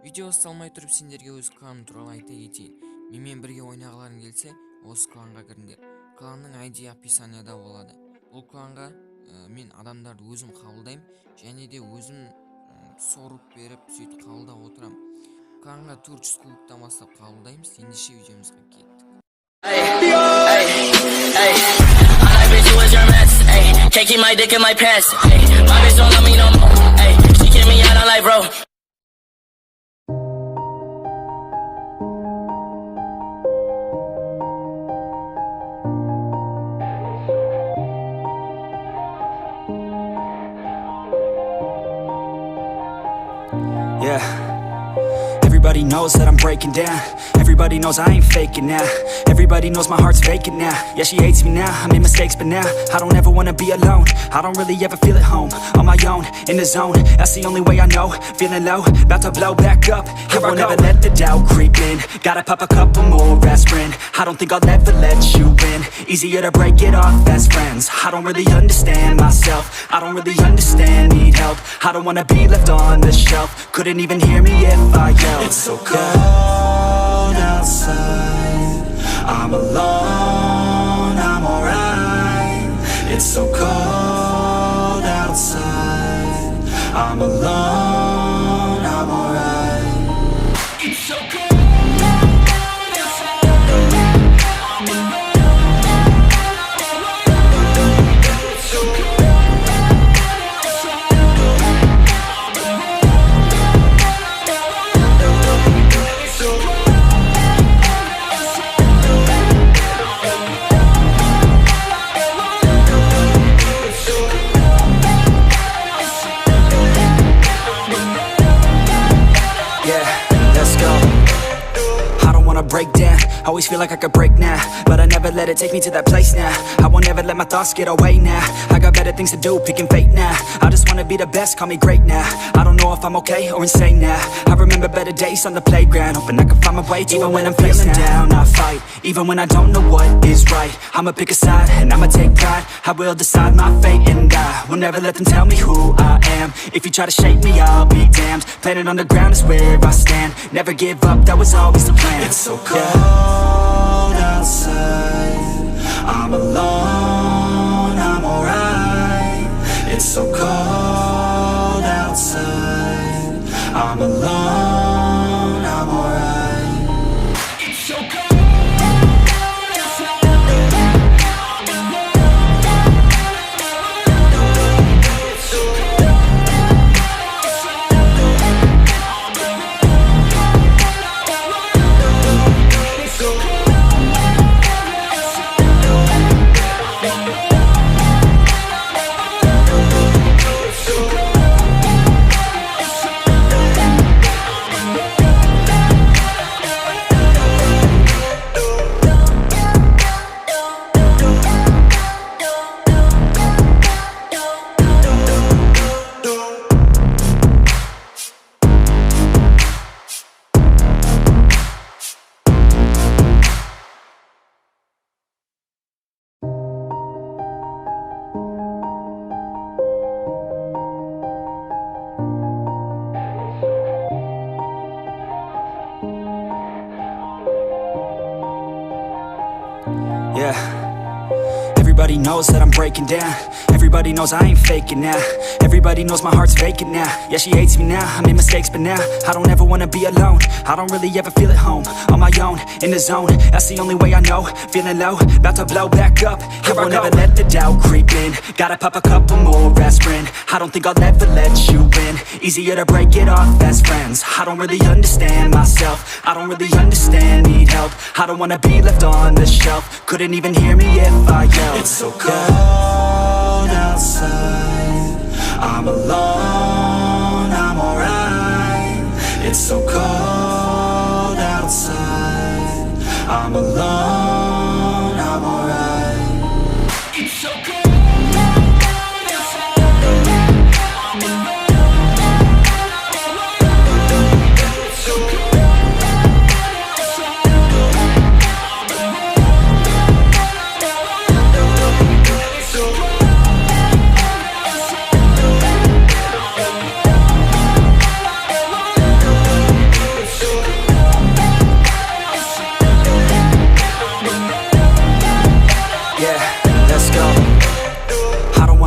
Видео салмай тұрып сендерге өз кланым туралы айта кетейін. Менімен бірге ойнағыларың келсе, осы кланға кіріңдер. Кланның ID описанияда болады. Бұл кланға мен адамдарды өзім қабылдаймын, және де өзім сорып беріп, сөйтіп қабылдап отырам. Кланға 400 кубоктан бастап қабылдаймыз. Ендеше видеомызға кеттік. Can't keep my dick in my pants. My bitch don't love me no more. She kick me out on life, bro. Yeah. Everybody knows that I'm breaking down. Everybody knows I ain't faking now. Everybody knows my heart's vacant now. Yeah, she hates me now, I made mistakes but now I don't ever wanna be alone. I don't really ever feel at home. On my own, in the zone, that's the only way I know. Feeling low, about to blow back up. Here I won't ever let the doubt creep in. Gotta pop a couple more aspirin. I don't think I'll ever let you in. Easier to break it off best friends. I don't really understand myself. I don't really understand, need help. I don't wanna be left on the shelf. Couldn't even hear me if I yelled. It's so cold outside. I'm alone, I'm alright. It's so cold outside. I'm alone, I'm alright. It's so cold. Break down, always feel like I could break now, but I never let it take me to that place now. I won't ever let my thoughts get away now. I got better things to do, picking fate now. I just wanna be the best, call me great now. I don't know if I'm okay or insane now. I remember better days on the playground, hoping I can find my way. Even when I'm feeling down, I fight. Even when I don't know what is right, I'ma pick a side and I'ma take pride. I will decide my fate and I will never let them tell me who I am. If you try to shake me, I'll be damned. Planet on the ground is where I stand. Never give up, that was always the plan. It's so cold outside. I'm alone, I'm alright. It's so cold outside. I'm alone, I'm alright. It's so cold. Yeah. Everybody knows that I'm breaking down. Everybody knows I ain't faking now. Everybody knows my heart's vacant now. Yeah, she hates me now, I made mistakes but now I don't ever wanna be alone. I don't really ever feel at home. On my own, in the zone, that's the only way I know. Feeling low, about to blow back up. Here I won't ever let the doubt creep in. Gotta pop a couple more aspirin. I don't think I'll ever let you in. Easier to break it off best friends. I don't really understand myself. I don't really understand, need help. I don't wanna be left on the shelf. Couldn't even hear me if I yelled. It's so cold outside. I'm alone, I'm alright. It's so cold outside. I'm alone, I'm alright. It's so cold.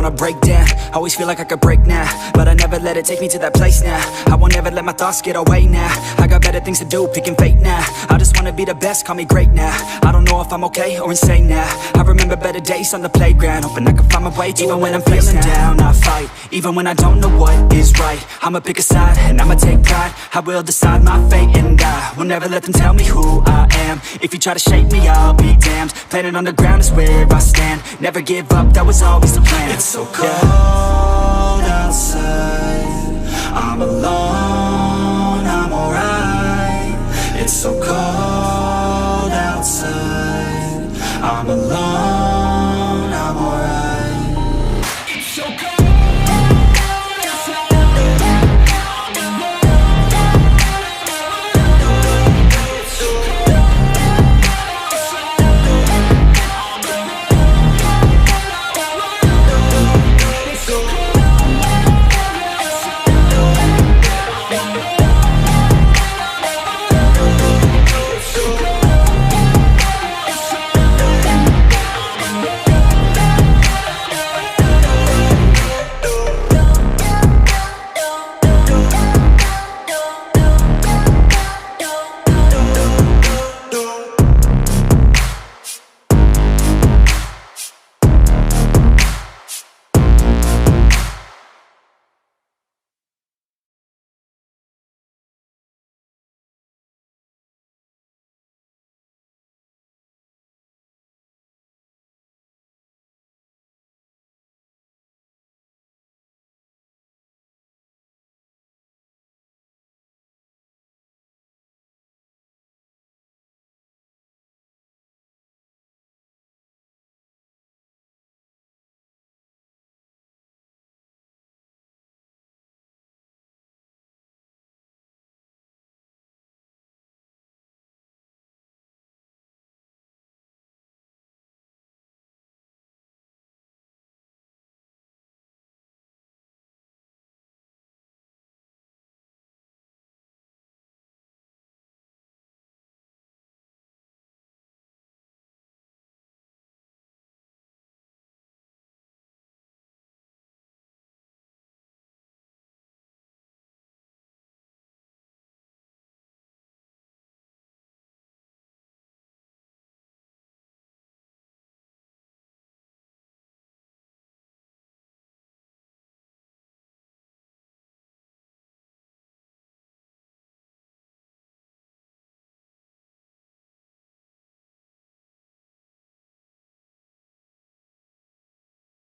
wanna break down. Always feel like I could break now, but I never let it take me to that place now. I won't ever let my thoughts get away now. I got better things to do, picking fate now. I just wanna be the best, call me great now. I don't know if I'm okay or insane now. I remember better days on the playground, hoping I can find my way to even when I'm feeling down. I fight, even when I don't know what is right. I'ma pick a side, and I'ma take pride. I will decide my fate, and I will never let them tell me who I am. If you try to shake me, I'll be damned. Planet on the ground is where I stand. Never give up, that was always the plan. It's so cold outside, I'm alone